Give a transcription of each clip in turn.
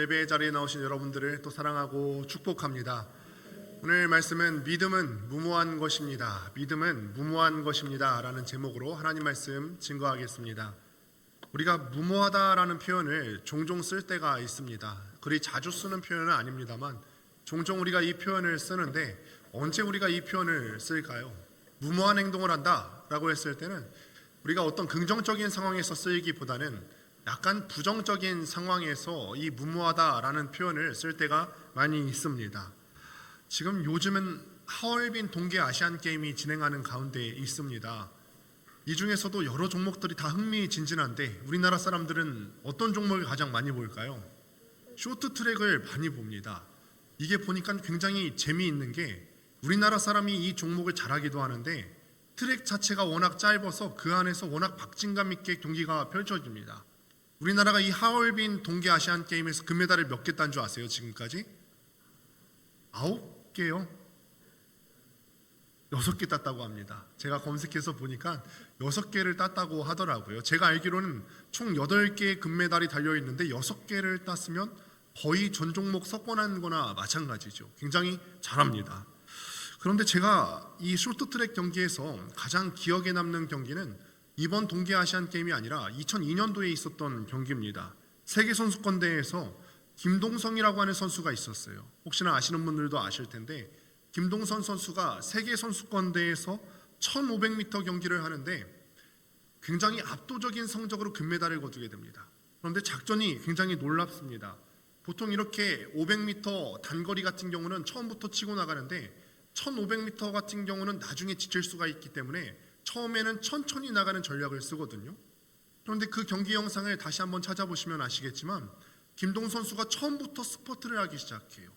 예배 자리에 나오신 여러분들을 또 사랑하고 축복합니다. 오늘 말씀은 믿음은 무모한 것입니다. 믿음은 무모한 것입니다. 라는 제목으로 하나님 말씀 증거하겠습니다. 우리가 무모하다라는 표현을 종종 쓸 때가 있습니다. 그리 자주 쓰는 표현은 아닙니다만 종종 우리가 이 표현을 쓰는데 언제 우리가 이 표현을 쓸까요? 무모한 행동을 한다라고 했을 때는 우리가 어떤 긍정적인 상황에서 쓰이기보다는 약간 부정적인 상황에서 이 무모하다라는 표현을 쓸 때가 많이 있습니다. 지금 요즘은 하얼빈 동계 아시안 게임이 진행하는 가운데 있습니다. 이 중에서도 여러 종목들이 다 흥미진진한데 우리나라 사람들은 어떤 종목을 가장 많이 볼까요? 쇼트트랙을 많이 봅니다. 이게 보니까 굉장히 재미있는 게 우리나라 사람이 이 종목을 잘하기도 하는데 트랙 자체가 워낙 짧아서 그 안에서 워낙 박진감 있게 경기가 펼쳐집니다. 우리나라가 이 하얼빈 동계 아시안 게임에서 금메달을 몇 개 딴 줄 아세요? 지금까지? 9개요? 6개 땄다고 합니다. 제가 검색해서 보니까 6개를 땄다고 하더라고요. 제가 알기로는 총 8개의 금메달이 달려있는데 6개를 땄으면 거의 전 종목 석권한 거나 마찬가지죠. 굉장히 잘합니다. 그런데 제가 이 쇼트트랙 경기에서 가장 기억에 남는 경기는 이번 동계 아시안 게임이 아니라 2002년도에 있었던 경기입니다. 세계선수권대회에서 김동성이라고 하는 선수가 있었어요. 혹시나 아시는 분들도 아실 텐데 김동선 선수가 세계선수권대회에서 1500m 경기를 하는데 굉장히 압도적인 성적으로 금메달을 거두게 됩니다. 그런데 작전이 굉장히 놀랍습니다. 보통 이렇게 500m 단거리 같은 경우는 처음부터 치고 나가는데 1500m 같은 경우는 나중에 지칠 수가 있기 때문에 처음에는 천천히 나가는 전략을 쓰거든요. 그런데 그 경기 영상을 다시 한번 찾아보시면 아시겠지만 김동 선수가 처음부터 스퍼트를 하기 시작해요.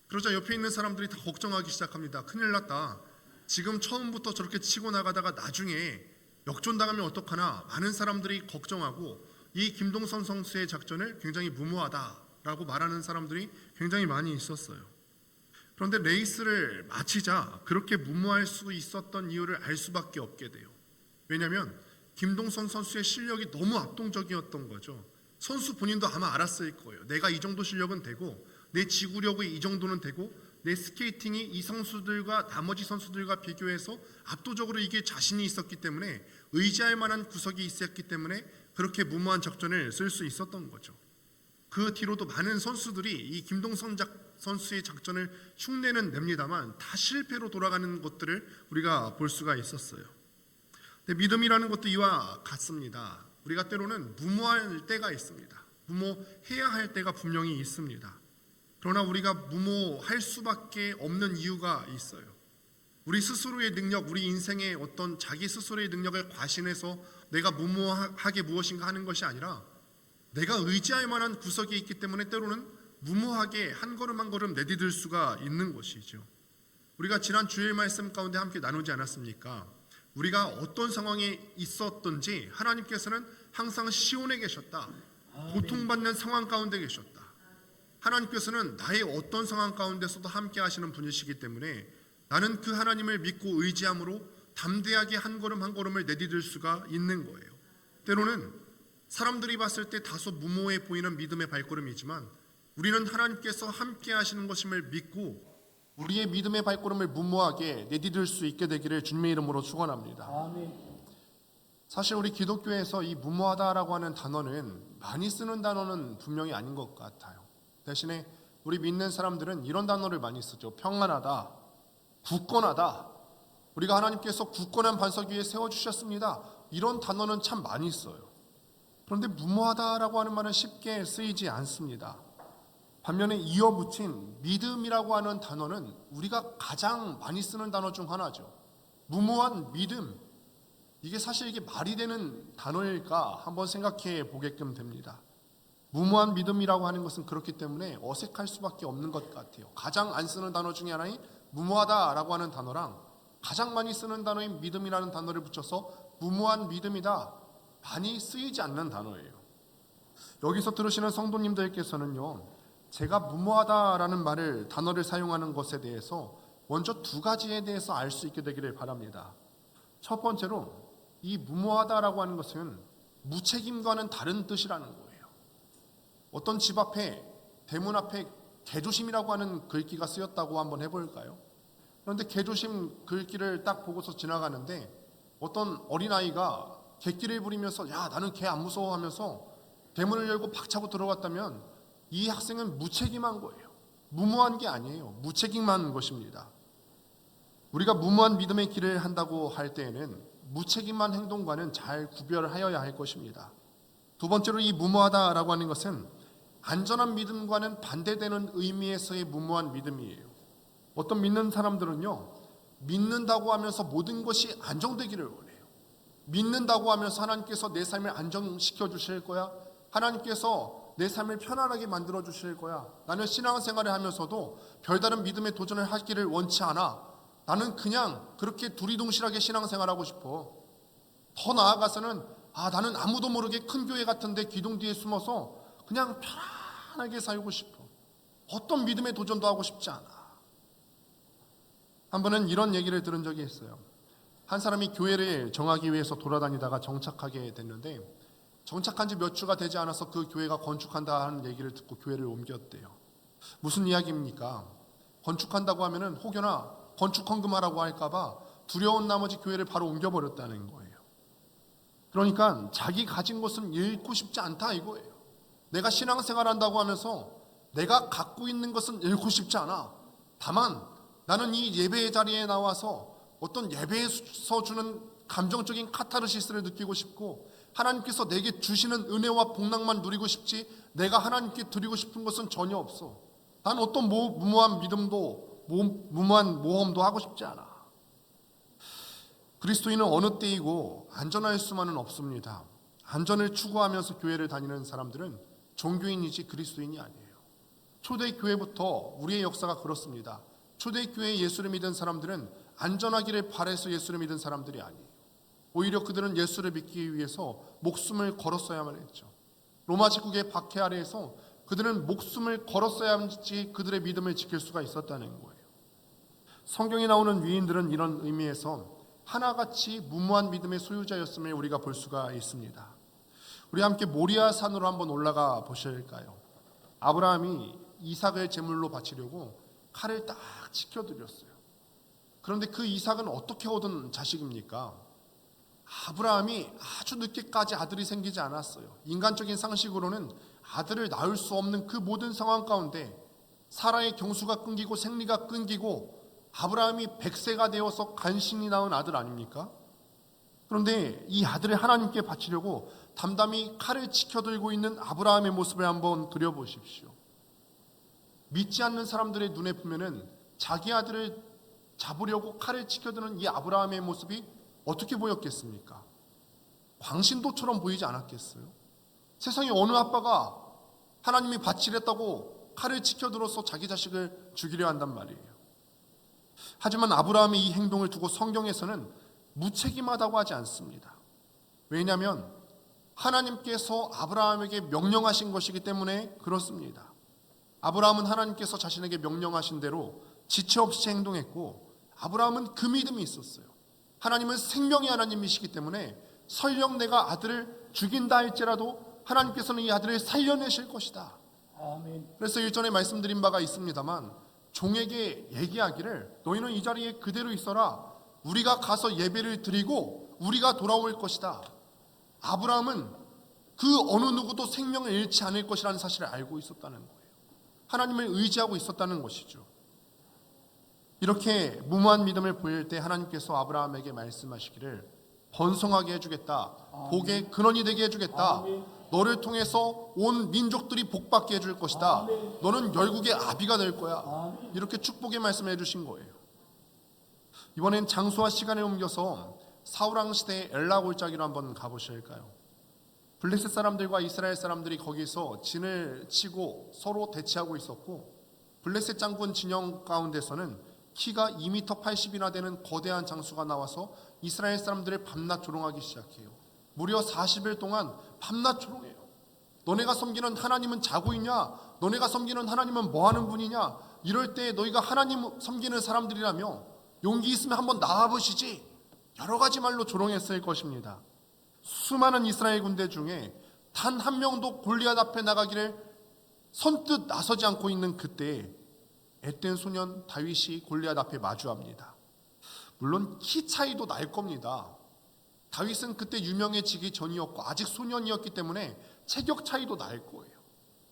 그러자 옆에 있는 사람들이 다 걱정하기 시작합니다. 큰일 났다. 지금 처음부터 저렇게 치고 나가다가 나중에 역전당하면 어떡하나. 많은 사람들이 걱정하고 이 김동선 선수의 작전을 굉장히 무모하다라고 말하는 사람들이 굉장히 많이 있었어요. 그런데 레이스를 마치자 그렇게 무모할 수 있었던 이유를 알 수밖에 없게 돼요. 왜냐하면 김동선 선수의 실력이 너무 압도적이었던 거죠. 선수 본인도 아마 알았을 거예요. 내가 이 정도 실력은 되고 내 지구력이 이 정도는 되고 내 스케이팅이 이 선수들과 나머지 선수들과 비교해서 압도적으로 이게 자신이 있었기 때문에 의지할 만한 구석이 있었기 때문에 그렇게 무모한 작전을 쓸 수 있었던 거죠. 그 뒤로도 많은 선수들이 이 김동선 선수의 작전을 흉내는 냅니다만 다 실패로 돌아가는 것들을 우리가 볼 수가 있었어요. 근데 믿음이라는 것도 이와 같습니다. 우리가 때로는 무모할 때가 있습니다. 무모해야 할 때가 분명히 있습니다. 그러나 우리가 무모할 수밖에 없는 이유가 있어요. 우리 스스로의 능력, 우리 인생의 어떤 자기 스스로의 능력을 과신해서 내가 무모하게 무엇인가 하는 것이 아니라 내가 의지할 만한 구석이 있기 때문에 때로는 무모하게 한 걸음 한 걸음 내디딜 수가 있는 것이죠. 우리가 지난 주일 말씀 가운데 함께 나누지 않았습니까? 우리가 어떤 상황에 있었든지 하나님께서는 항상 시온에 계셨다. 고통받는 상황 가운데 계셨다. 하나님께서는 나의 어떤 상황 가운데서도 함께 하시는 분이시기 때문에 나는 그 하나님을 믿고 의지함으로 담대하게 한 걸음 한 걸음을 내디딜 수가 있는 거예요. 때로는 사람들이 봤을 때 다소 무모해 보이는 믿음의 발걸음이지만 우리는 하나님께서 함께 하시는 것임을 믿고 우리의 믿음의 발걸음을 무모하게 내디딜 수 있게 되기를 주님의 이름으로 축원합니다. 사실 우리 기독교에서 이 무모하다라고 하는 단어는 많이 쓰는 단어는 분명히 아닌 것 같아요. 대신에 우리 믿는 사람들은 이런 단어를 많이 쓰죠. 평안하다, 굳건하다. 우리가 하나님께서 굳건한 반석 위에 세워주셨습니다. 이런 단어는 참 많이 써요. 그런데 무모하다라고 하는 말은 쉽게 쓰이지 않습니다. 반면에 이어붙인 믿음이라고 하는 단어는 우리가 가장 많이 쓰는 단어 중 하나죠. 무모한 믿음. 이게 사실 이게 말이 되는 단어일까 한번 생각해 보게끔 됩니다. 무모한 믿음이라고 하는 것은 그렇기 때문에 어색할 수밖에 없는 것 같아요. 가장 안 쓰는 단어 중에 하나인 무모하다라고 하는 단어랑 가장 많이 쓰는 단어인 믿음이라는 단어를 붙여서 무모한 믿음이다. 많이 쓰이지 않는 단어예요. 여기서 들으시는 성도님들께서는요, 제가 무모하다라는 단어를 사용하는 것에 대해서 먼저 두 가지에 대해서 알 수 있게 되기를 바랍니다. 첫 번째로 이 무모하다라고 하는 것은 무책임과는 다른 뜻이라는 거예요. 어떤 집 앞에 대문 앞에 개조심이라고 하는 글귀가 쓰였다고 한번 해볼까요? 그런데 개조심 글귀를 딱 보고서 지나가는데 어떤 어린아이가 개끼를 부리면서 야 나는 개 안 무서워 하면서 대문을 열고 박차고 들어갔다면 이 학생은 무책임한 거예요. 무모한 게 아니에요. 무책임한 것입니다. 우리가 무모한 믿음의 길을 한다고 할 때에는 무책임한 행동과는 잘 구별하여야 할 것입니다. 두 번째로 이 무모하다라고 하는 것은 안전한 믿음과는 반대되는 의미에서의 무모한 믿음이에요. 어떤 믿는 사람들은요, 믿는다고 하면서 모든 것이 안정되기를 원해요. 믿는다고 하면서 하나님께서 내 삶을 안정시켜 주실 거야. 하나님께서 내 삶을 편안하게 만들어 주실 거야. 나는 신앙생활을 하면서도 별다른 믿음의 도전을 하기를 원치 않아. 나는 그냥 그렇게 두리둥실하게 신앙생활하고 싶어. 더 나아가서는 나는 아무도 모르게 큰 교회 같은데 기둥 뒤에 숨어서 그냥 편안하게 살고 싶어. 어떤 믿음의 도전도 하고 싶지 않아. 한 번은 이런 얘기를 들은 적이 있어요. 한 사람이 교회를 정하기 위해서 돌아다니다가 정착하게 됐는데 정착한 지 몇 주가 되지 않아서 그 교회가 건축한다 하는 얘기를 듣고 교회를 옮겼대요. 무슨 이야기입니까? 건축한다고 하면은 혹여나 건축 헌금하라고 할까봐 두려운 나머지 교회를 바로 옮겨버렸다는 거예요. 그러니까 자기 가진 것은 잃고 싶지 않다 이거예요. 내가 신앙생활 한다고 하면서 내가 갖고 있는 것은 잃고 싶지 않아. 다만 나는 이 예배의 자리에 나와서 어떤 예배에서 주는 감정적인 카타르시스를 느끼고 싶고 하나님께서 내게 주시는 은혜와 복락만 누리고 싶지 내가 하나님께 드리고 싶은 것은 전혀 없어. 난 어떤 무모한 믿음도 무모한 모험도 하고 싶지 않아. 그리스도인은 어느 때이고 안전할 수만은 없습니다. 안전을 추구하면서 교회를 다니는 사람들은 종교인이지 그리스도인이 아니에요. 초대교회부터 우리의 역사가 그렇습니다. 초대교회에 예수를 믿은 사람들은 안전하기를 바라서 예수를 믿은 사람들이 아니에요. 오히려 그들은 예수를 믿기 위해서 목숨을 걸었어야만 했죠. 로마 제국의 박해 아래에서 그들은 목숨을 걸었어야지 그들의 믿음을 지킬 수가 있었다는 거예요. 성경에 나오는 위인들은 이런 의미에서 하나같이 무모한 믿음의 소유자였음을 우리가 볼 수가 있습니다. 우리 함께 모리아 산으로 한번 올라가 보실까요? 아브라함이 이삭을 제물로 바치려고 칼을 딱 지켜드렸어요. 그런데 그 이삭은 어떻게 얻은 자식입니까? 아브라함이 아주 늦게까지 아들이 생기지 않았어요. 인간적인 상식으로는 아들을 낳을 수 없는 그 모든 상황 가운데 사라의 경수가 끊기고 생리가 끊기고 아브라함이 100세가 되어서 간신히 낳은 아들 아닙니까? 그런데 이 아들을 하나님께 바치려고 담담히 칼을 지켜들고 있는 아브라함의 모습을 한번 그려보십시오. 믿지 않는 사람들의 눈에 보면은 자기 아들을 잡으려고 칼을 지켜드는 이 아브라함의 모습이 어떻게 보였겠습니까? 광신도처럼 보이지 않았겠어요? 세상에 어느 아빠가 하나님이 바치랬다고 칼을 지켜들어서 자기 자식을 죽이려 한단 말이에요. 하지만 아브라함의 이 행동을 두고 성경에서는 무책임하다고 하지 않습니다. 왜냐하면 하나님께서 아브라함에게 명령하신 것이기 때문에 그렇습니다. 아브라함은 하나님께서 자신에게 명령하신 대로 지체 없이 행동했고 아브라함은 그 믿음이 있었어요. 하나님은 생명의 하나님이시기 때문에 설령 내가 아들을 죽인다 할지라도 하나님께서는 이 아들을 살려내실 것이다. 아멘. 그래서 일전에 말씀드린 바가 있습니다만 종에게 얘기하기를 너희는 이 자리에 그대로 있어라. 우리가 가서 예배를 드리고 우리가 돌아올 것이다. 아브라함은 그 어느 누구도 생명을 잃지 않을 것이라는 사실을 알고 있었다는 거예요. 하나님을 의지하고 있었다는 것이죠. 이렇게 무모한 믿음을 보일 때 하나님께서 아브라함에게 말씀하시기를 번성하게 해주겠다. 복의 근원이 되게 해주겠다. 너를 통해서 온 민족들이 복받게 해줄 것이다. 너는 열국의 아비가 될 거야. 이렇게 축복의 말씀을 해주신 거예요. 이번엔 장소와 시간을 옮겨서 사울왕 시대의 엘라 골짜기로 한번 가보실까요? 블레셋 사람들과 이스라엘 사람들이 거기서 진을 치고 서로 대치하고 있었고 블레셋 장군 진영 가운데서는 키가 2m 80이나 되는 거대한 장수가 나와서 이스라엘 사람들을 밤낮 조롱하기 시작해요. 무려 40일 동안 밤낮 조롱해요. 너네가 섬기는 하나님은 자고 있냐? 너네가 섬기는 하나님은 뭐하는 분이냐? 이럴 때 너희가 하나님 섬기는 사람들이라며 용기 있으면 한번 나와보시지. 여러 가지 말로 조롱했을 것입니다. 수많은 이스라엘 군대 중에 단 한 명도 골리앗 앞에 나가기를 선뜻 나서지 않고 있는 그때 앳된 소년 다윗이 골리앗 앞에 마주합니다. 물론 키 차이도 날 겁니다. 다윗은 그때 유명해지기 전이었고 아직 소년이었기 때문에 체격 차이도 날 거예요.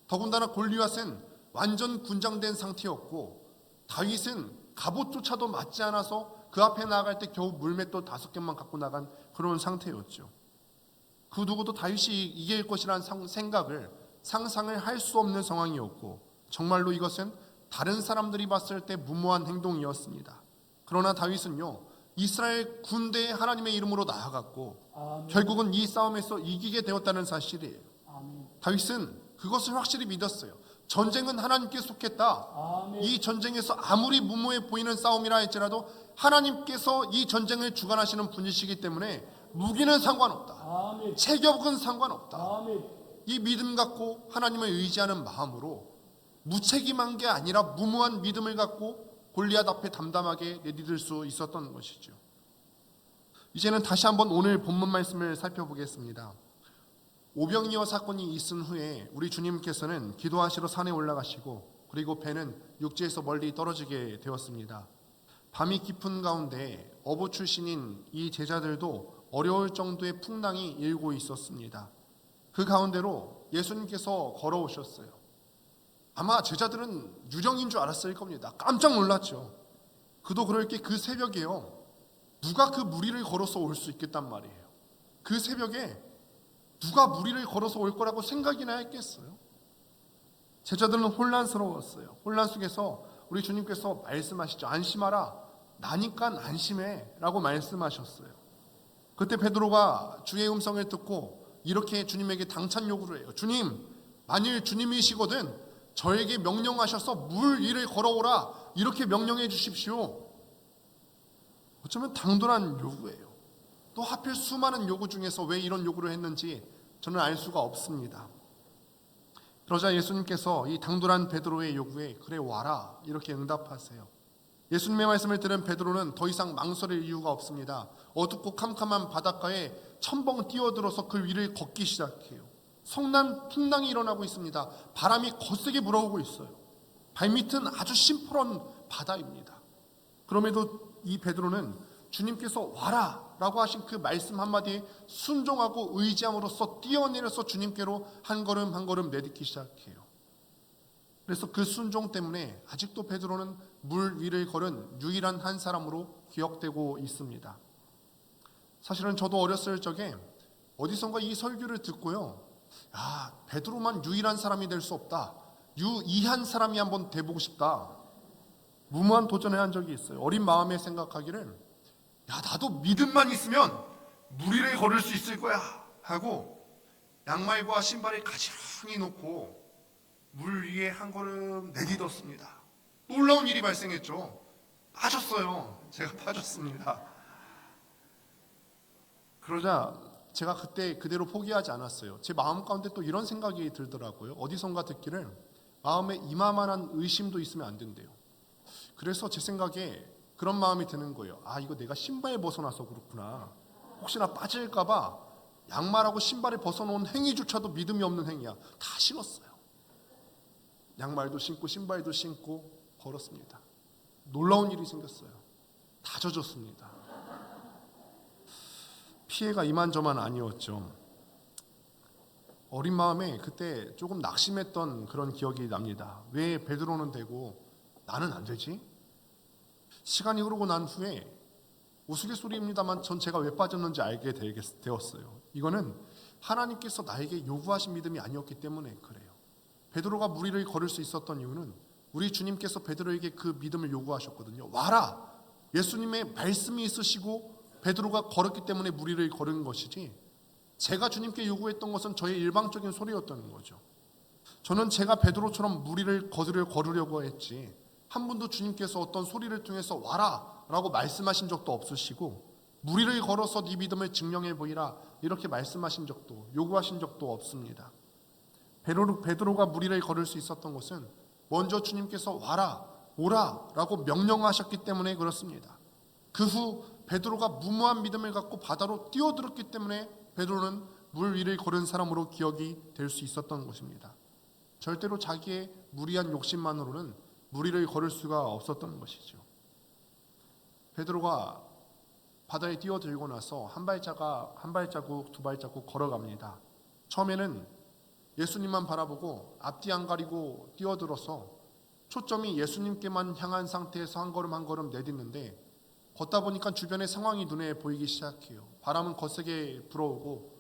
더군다나 골리앗은 완전 군장된 상태였고 다윗은 갑옷조차도 맞지 않아서 그 앞에 나아갈 때 겨우 물맷돌 5개만 갖고 나간 그런 상태였죠. 그 누구도 다윗이 이길 것이라는 생각을 상상을 할 수 없는 상황이었고 정말로 이것은 다른 사람들이 봤을 때 무모한 행동이었습니다. 그러나 다윗은요 이스라엘 군대에 하나님의 이름으로 나아갔고 결국은 이 싸움에서 이기게 되었다는 사실이에요. 다윗은 그것을 확실히 믿었어요. 전쟁은 하나님께 속했다. 이 전쟁에서 아무리 무모해 보이는 싸움이라 할지라도 하나님께서 이 전쟁을 주관하시는 분이시기 때문에 무기는 상관없다. 체격은 상관없다. 이 믿음 갖고 하나님을 의지하는 마음으로 무책임한 게 아니라 무모한 믿음을 갖고 골리앗 앞에 담담하게 내디딜 수 있었던 것이죠. 이제는 다시 한번 오늘 본문 말씀을 살펴보겠습니다. 오병이어 사건이 있은 후에 우리 주님께서는 기도하시러 산에 올라가시고 그리고 배는 육지에서 멀리 떨어지게 되었습니다. 밤이 깊은 가운데 어부 출신인 이 제자들도 어려울 정도의 풍랑이 일고 있었습니다. 그 가운데로 예수님께서 걸어오셨어요. 아마 제자들은 유령인 줄 알았을 겁니다. 깜짝 놀랐죠. 그도 그럴 게 그 새벽에요. 누가 그 무리를 걸어서 올 수 있겠단 말이에요. 그 새벽에 누가 무리를 걸어서 올 거라고 생각이나 했겠어요? 제자들은 혼란스러웠어요. 혼란 속에서 우리 주님께서 말씀하시죠. 안심하라. 나니까 안심해 라고 말씀하셨어요. 그때 베드로가 주의 음성을 듣고 이렇게 주님에게 당찬 요구를 해요. 주님, 만일 주님이시거든 저에게 명령하셔서 물 위를 걸어오라 이렇게 명령해 주십시오. 어쩌면 당돌한 요구예요. 또 하필 수많은 요구 중에서 왜 이런 요구를 했는지 저는 알 수가 없습니다. 그러자 예수님께서 이 당돌한 베드로의 요구에 그래 와라 이렇게 응답하세요. 예수님의 말씀을 들은 베드로는 더 이상 망설일 이유가 없습니다. 어둡고 캄캄한 바닷가에 첨벙 뛰어들어서 그 위를 걷기 시작해요. 성난 풍랑이 일어나고 있습니다. 바람이 거세게 불어오고 있어요. 발밑은 아주 심포른 바다입니다. 그럼에도 이 베드로는 주님께서 와라 라고 하신 그 말씀 한마디에 순종하고 의지함으로써 뛰어내려서 주님께로 한 걸음 한 걸음 내딛기 시작해요. 그래서 그 순종 때문에 아직도 베드로는 물 위를 걸은 유일한 한 사람으로 기억되고 있습니다. 사실은 저도 어렸을 적에 어디선가 이 설교를 듣고요, 베드로만 유일한 사람이 될 수 없다, 유이한 사람이 한번 돼보고 싶다, 무모한 도전을 한 적이 있어요. 어린 마음에 생각하기를 나도 믿음만 있으면 물 위를 걸을 수 있을 거야 하고 양말과 신발을 가지런히 놓고 물 위에 한 걸음 내딛었습니다. 놀라운 일이 발생했죠. 빠졌어요. 제가 빠졌습니다. 그러자 제가 그때 그대로 포기하지 않았어요. 제 마음 가운데 또 이런 생각이 들더라고요. 어디선가 듣기를 마음에 이마만한 의심도 있으면 안 된대요. 그래서 제 생각에 그런 마음이 드는 거예요. 이거 내가 신발 벗어나서 그렇구나. 혹시나 빠질까 봐 양말하고 신발을 벗어놓은 행위조차도 믿음이 없는 행위야. 다 신었어요. 양말도 신고 신발도 신고 걸었습니다. 놀라운 일이 생겼어요. 다 젖었습니다. 피해가 이만저만 아니었죠. 어린 마음에 그때 조금 낙심했던 그런 기억이 납니다. 왜 베드로는 되고 나는 안 되지? 시간이 흐르고 난 후에 우스갯소리입니다만 전 제가 왜 빠졌는지 알게 되었어요. 이거는 하나님께서 나에게 요구하신 믿음이 아니었기 때문에 그래요. 베드로가 물 위를 걸을 수 있었던 이유는 우리 주님께서 베드로에게 그 믿음을 요구하셨거든요. 와라! 예수님의 말씀이 있으시고 베드로가 걸었기 때문에 물 위를 걸은 것이지, 제가 주님께 요구했던 것은 저의 일방적인 소리였던 거죠. 저는 제가 베드로처럼 물 위를 걸으려고 했지, 한 번도 주님께서 어떤 소리를 통해서 와라 라고 말씀하신 적도 없으시고 물 위를 걸어서 네 믿음을 증명해 보이라 이렇게 말씀하신 적도 요구하신 적도 없습니다. 베드로가 물 위를 걸을 수 있었던 것은 먼저 주님께서 와라 오라 라고 명령하셨기 때문에 그렇습니다. 그 후 베드로가 무모한 믿음을 갖고 바다로 뛰어들었기 때문에 베드로는 물 위를 걸은 사람으로 기억이 될 수 있었던 것입니다. 절대로 자기의 무리한 욕심만으로는 무리를 걸을 수가 없었던 것이죠. 베드로가 바다에 뛰어들고 나서 한 발자국 두 발자국 걸어갑니다. 처음에는 예수님만 바라보고 앞뒤 안 가리고 뛰어들어서 초점이 예수님께만 향한 상태에서 한 걸음 한 걸음 내딛는데, 걷다 보니까 주변의 상황이 눈에 보이기 시작해요. 바람은 거세게 불어오고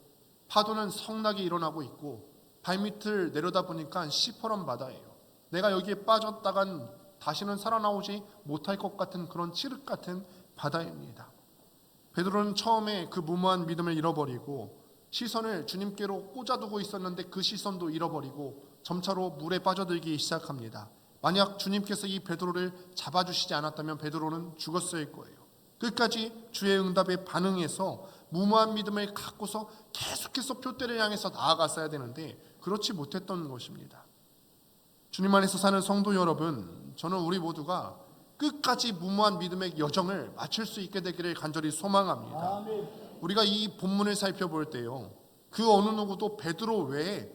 파도는 성나게 일어나고 있고, 발밑을 내려다 보니까 시퍼런 바다예요. 내가 여기에 빠졌다간 다시는 살아나오지 못할 것 같은 그런 칠흑 같은 바다입니다. 베드로는 처음에 그 무모한 믿음을 잃어버리고 시선을 주님께로 꽂아두고 있었는데 그 시선도 잃어버리고 점차로 물에 빠져들기 시작합니다. 만약 주님께서 이 베드로를 잡아주시지 않았다면 베드로는 죽었을 거예요. 끝까지 주의 응답에 반응해서 무모한 믿음을 갖고서 계속해서 표대를 향해서 나아갔어야 되는데 그렇지 못했던 것입니다. 주님 안에서 사는 성도 여러분, 저는 우리 모두가 끝까지 무모한 믿음의 여정을 마칠 수 있게 되기를 간절히 소망합니다. 아멘. 우리가 이 본문을 살펴볼 때요, 그 어느 누구도 베드로 외에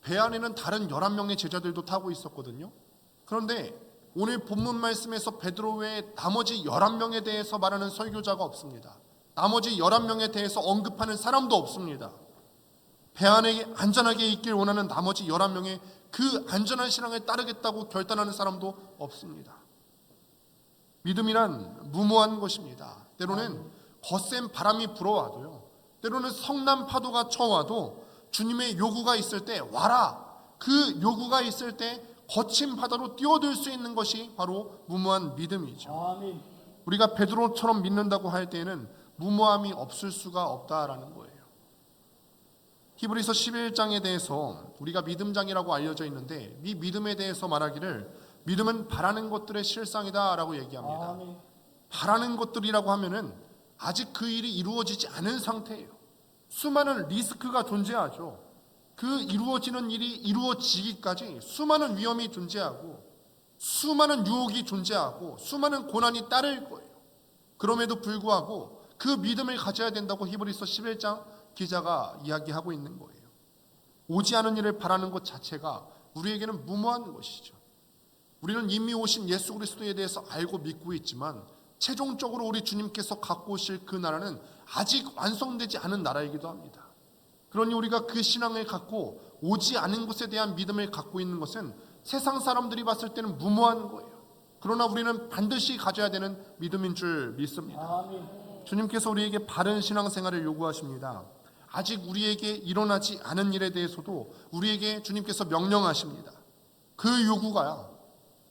배 안에는 다른 11명의 제자들도 타고 있었거든요. 그런데 오늘 본문 말씀에서 베드로 외에 나머지 11명에 대해서 말하는 설교자가 없습니다. 나머지 11명에 대해서 언급하는 사람도 없습니다. 배 안에 안전하게 있길 원하는 나머지 11명의 그 안전한 신앙을 따르겠다고 결단하는 사람도 없습니다. 믿음이란 무모한 것입니다. 때로는 거센 바람이 불어와도요, 때로는 성난 파도가 쳐와도 주님의 요구가 있을 때 와라, 그 요구가 있을 때 거친 바다로 뛰어들 수 있는 것이 바로 무모한 믿음이죠. 아멘. 우리가 베드로처럼 믿는다고 할 때에는 무모함이 없을 수가 없다라는 거예요. 히브리서 11장에 대해서 우리가 믿음장이라고 알려져 있는데, 이 믿음에 대해서 말하기를 믿음은 바라는 것들의 실상이다 라고 얘기합니다. 아멘. 바라는 것들이라고 하면은 아직 그 일이 이루어지지 않은 상태예요. 수많은 리스크가 존재하죠. 그 이루어지는 일이 이루어지기까지 수많은 위험이 존재하고 수많은 유혹이 존재하고 수많은 고난이 따를 거예요. 그럼에도 불구하고 그 믿음을 가져야 된다고 히브리서 11장 기자가 이야기하고 있는 거예요. 오지 않은 일을 바라는 것 자체가 우리에게는 무모한 것이죠. 우리는 이미 오신 예수 그리스도에 대해서 알고 믿고 있지만 최종적으로 우리 주님께서 갖고 오실 그 나라는 아직 완성되지 않은 나라이기도 합니다. 그러니 우리가 그 신앙을 갖고 오지 않은 것에 대한 믿음을 갖고 있는 것은 세상 사람들이 봤을 때는 무모한 거예요. 그러나 우리는 반드시 가져야 되는 믿음인 줄 믿습니다. 아멘. 주님께서 우리에게 바른 신앙생활을 요구하십니다. 아직 우리에게 일어나지 않은 일에 대해서도 우리에게 주님께서 명령하십니다. 그 요구가,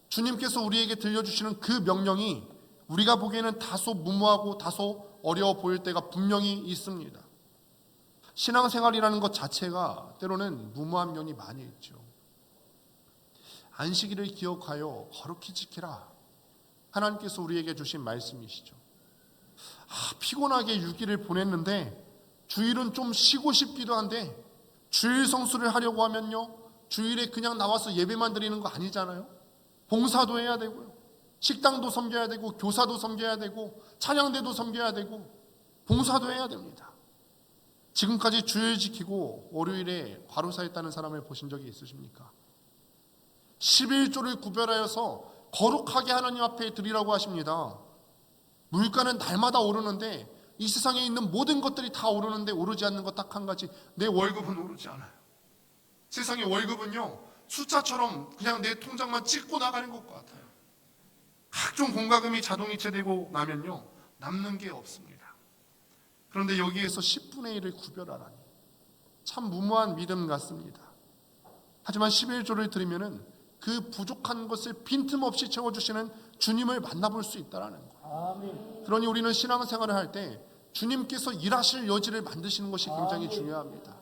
주님께서 우리에게 들려주시는 그 명령이 우리가 보기에는 다소 무모하고 다소 어려워 보일 때가 분명히 있습니다. 신앙생활이라는 것 자체가 때로는 무모한 면이 많이 있죠. 안식일을 기억하여 거룩히 지키라, 하나님께서 우리에게 주신 말씀이시죠. 피곤하게 6일을 보냈는데 주일은 좀 쉬고 싶기도 한데, 주일 성수를 하려고 하면요, 주일에 그냥 나와서 예배만 드리는 거 아니잖아요. 봉사도 해야 되고요, 식당도 섬겨야 되고, 교사도 섬겨야 되고, 찬양대도 섬겨야 되고, 봉사도 해야 됩니다. 지금까지 주일 지키고 월요일에 과로사했다는 사람을 보신 적이 있으십니까? 11조를 구별하여서 거룩하게 하나님 앞에 드리라고 하십니다. 물가는 날마다 오르는데, 이 세상에 있는 모든 것들이 다 오르는데 오르지 않는 것 딱 한 가지, 내 월급은 오르지 않아요. 세상의 월급은요, 숫자처럼 그냥 내 통장만 찍고 나가는 것 같아요. 각종 공과금이 자동이체되고 나면요, 남는 게 없습니다. 그런데 여기에서 10분의 1을 구별하라니 참 무모한 믿음 같습니다. 하지만 11조를 드리면은 그 부족한 것을 빈틈없이 채워주시는 주님을 만나볼 수 있다는 거예요. 아멘. 그러니 우리는 신앙생활을 할 때 주님께서 일하실 여지를 만드시는 것이 굉장히 중요합니다.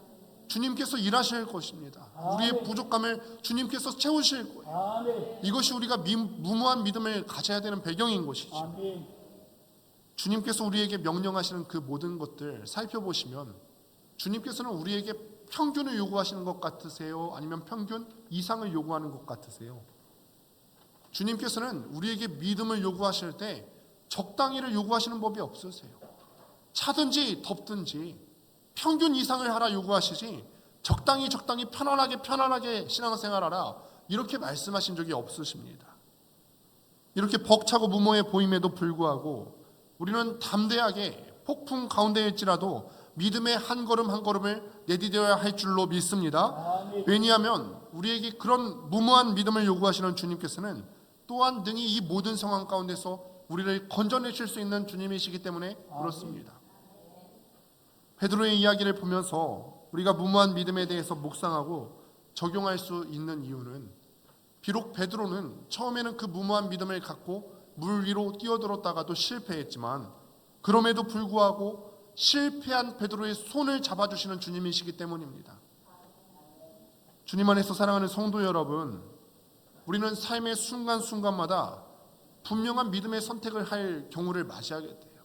주님께서 일하실 것입니다. 우리의 부족함을 주님께서 채우실 거예요. 아멘. 이것이 우리가 무모한 믿음을 가져야 되는 배경인 것이죠. 아멘. 주님께서 우리에게 명령하시는 그 모든 것들 살펴보시면 주님께서는 우리에게 평균을 요구하시는 것 같으세요? 아니면 평균 이상을 요구하는 것 같으세요? 주님께서는 우리에게 믿음을 요구하실 때 적당히를 요구하시는 법이 없으세요. 차든지 덥든지 평균 이상을 하라 요구하시지 적당히 편안하게 신앙생활하라 이렇게 말씀하신 적이 없으십니다. 이렇게 벅차고 무모해 보임에도 불구하고 우리는 담대하게 폭풍 가운데일지라도 믿음의 한 걸음 한 걸음을 내디뎌야 할 줄로 믿습니다. 왜냐하면 우리에게 그런 무모한 믿음을 요구하시는 주님께서는 또한 능히 이 모든 상황 가운데서 우리를 건져내실 수 있는 주님이시기 때문에 그렇습니다. 베드로의 이야기를 보면서 우리가 무모한 믿음에 대해서 묵상하고 적용할 수 있는 이유는, 비록 베드로는 처음에는 그 무모한 믿음을 갖고 물 위로 뛰어들었다가도 실패했지만 그럼에도 불구하고 실패한 베드로의 손을 잡아주시는 주님이시기 때문입니다. 주님 안에서 사랑하는 성도 여러분, 우리는 삶의 순간순간마다 분명한 믿음의 선택을 할 경우를 맞이하게 돼요.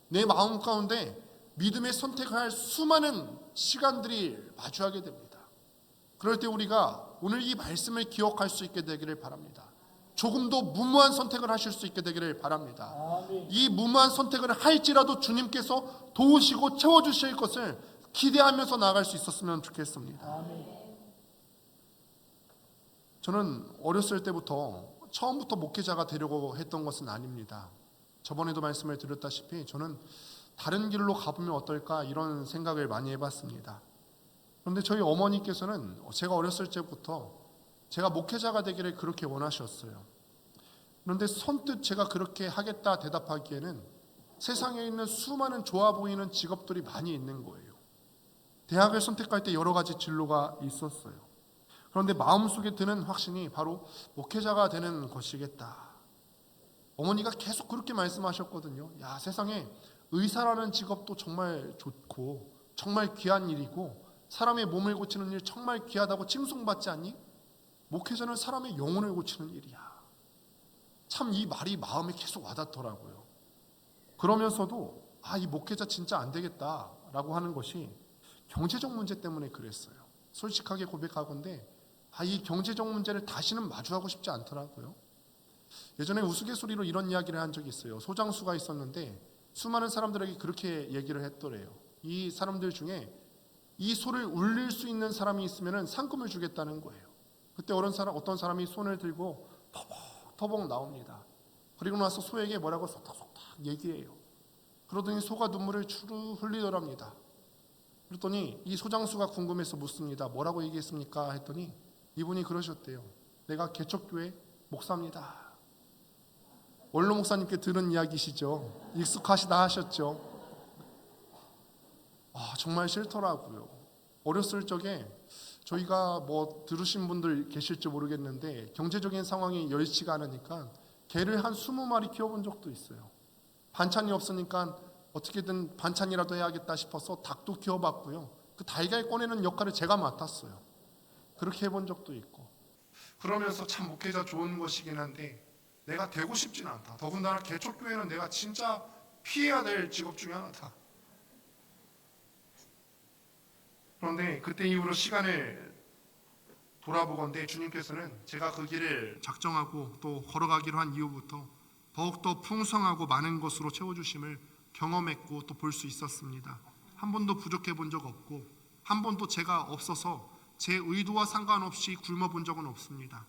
내 마음 가운데 믿음의 선택을 할 수많은 시간들이 마주하게 됩니다. 그럴 때 우리가 오늘 이 말씀을 기억할 수 있게 되기를 바랍니다. 조금 더 무모한 선택을 하실 수 있게 되기를 바랍니다. 이 무모한 선택을 할지라도 주님께서 도우시고 채워주실 것을 기대하면서 나아갈 수 있었으면 좋겠습니다. 저는 어렸을 때부터 처음부터 목회자가 되려고 했던 것은 아닙니다. 저번에도 말씀을 드렸다시피 저는 다른 길로 가보면 어떨까 이런 생각을 많이 해봤습니다. 그런데 저희 어머니께서는 제가 어렸을 때부터 제가 목회자가 되기를 그렇게 원하셨어요. 그런데 선뜻 제가 그렇게 하겠다 대답하기에는 세상에 있는 수많은 좋아 보이는 직업들이 많이 있는 거예요. 대학을 선택할 때 여러 가지 진로가 있었어요. 그런데 마음속에 드는 확신이 바로 목회자가 되는 것이겠다. 어머니가 계속 그렇게 말씀하셨거든요. 야, 세상에 의사라는 직업도 정말 좋고 정말 귀한 일이고 사람의 몸을 고치는 일 정말 귀하다고 칭송받지 않니? 목회자는 사람의 영혼을 고치는 일이야. 참 이 말이 마음에 계속 와닿더라고요. 그러면서도 이 목회자 진짜 안 되겠다라고 하는 것이 경제적 문제 때문에 그랬어요. 솔직하게 고백하건대 이 경제적 문제를 다시는 마주하고 싶지 않더라고요. 예전에 우스갯소리로 이런 이야기를 한 적이 있어요. 소장수가 있었는데 수많은 사람들에게 그렇게 얘기를 했더래요. 이 사람들 중에 이 소를 울릴 수 있는 사람이 있으면 상금을 주겠다는 거예요. 그때 어떤 사람이 손을 들고 터벅터벅 나옵니다. 그리고 나서 소에게 뭐라고 속닥속닥 얘기해요. 그러더니 소가 눈물을 주르 흘리더랍니다. 그랬더니 이 소장수가 궁금해서 묻습니다. 뭐라고 얘기했습니까? 했더니 이분이 그러셨대요. 내가 개척교회 목사입니다. 원로 목사님께 들은 이야기시죠. 익숙하시다 하셨죠. 정말 싫더라고요. 어렸을 적에 저희가 뭐 들으신 분들 계실지 모르겠는데 경제적인 상황이 여의치가 않으니까 개를 한 20마리 키워본 적도 있어요. 반찬이 없으니까 어떻게든 반찬이라도 해야겠다 싶어서 닭도 키워봤고요. 그 달걀 꺼내는 역할을 제가 맡았어요. 그렇게 해본 적도 있고. 그러면서 참 목회자 좋은 것이긴 한데 내가 되고 싶진 않다. 더군다나 개척교회는 내가 진짜 피해야 될 직업 중에 하나다. 그런데 그때 이후로 시간을 돌아보건대 주님께서는 제가 그 길을 작정하고 또 걸어가기로 한 이후부터 더욱더 풍성하고 많은 것으로 채워주심을 경험했고 또 볼 수 있었습니다. 한 번도 부족해 본 적 없고 한 번도 제가 없어서 제 의도와 상관없이 굶어 본 적은 없습니다.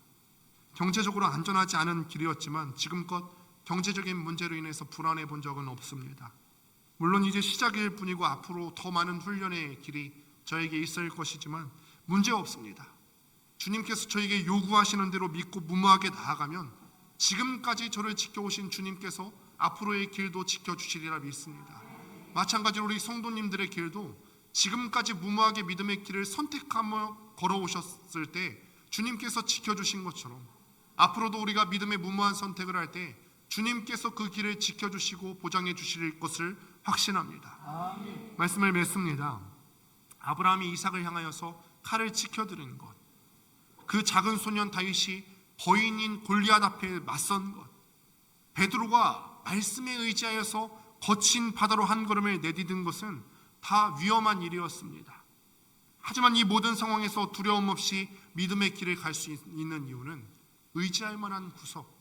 경제적으로 안전하지 않은 길이었지만 지금껏 경제적인 문제로 인해서 불안해 본 적은 없습니다. 물론 이제 시작일 뿐이고 앞으로 더 많은 훈련의 길이 저에게 있을 것이지만 문제 없습니다. 주님께서 저에게 요구하시는 대로 믿고 무모하게 나아가면 지금까지 저를 지켜오신 주님께서 앞으로의 길도 지켜주시리라 믿습니다. 마찬가지로 우리 성도님들의 길도 지금까지 무모하게 믿음의 길을 선택하며 걸어오셨을 때 주님께서 지켜주신 것처럼 앞으로도 우리가 믿음의 무모한 선택을 할 때 주님께서 그 길을 지켜주시고 보장해 주실 것을 확신합니다. 아멘. 말씀을 맺습니다. 아브라함이 이삭을 향하여서 칼을 지켜드린 것, 그 작은 소년 다윗이 거인인 골리앗 앞에 맞선 것, 베드로가 말씀에 의지하여서 거친 바다로 한 걸음을 내디딘 것은 다 위험한 일이었습니다. 하지만 이 모든 상황에서 두려움 없이 믿음의 길을 갈 수 있는 이유는 의지할 만한 구석,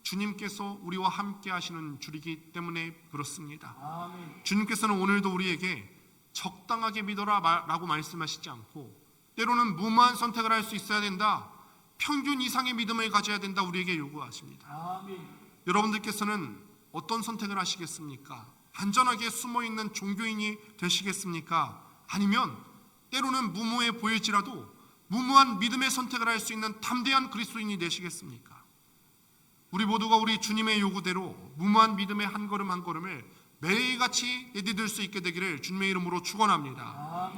주님께서 우리와 함께 하시는 줄이기 때문에 그렇습니다. 아멘. 주님께서는 오늘도 우리에게 적당하게 믿어라 라고 말씀하시지 않고 때로는 무모한 선택을 할 수 있어야 된다. 평균 이상의 믿음을 가져야 된다. 우리에게 요구하십니다. 여러분들께서는 어떤 선택을 하시겠습니까? 안전하게 숨어있는 종교인이 되시겠습니까? 아니면 때로는 무모해 보일지라도 무모한 믿음의 선택을 할 수 있는 담대한 그리스도인이 되시겠습니까? 우리 모두가 우리 주님의 요구대로 무모한 믿음의 한 걸음 한 걸음을 매일같이 내디딜 수 있게 되기를 주님의 이름으로 축원합니다.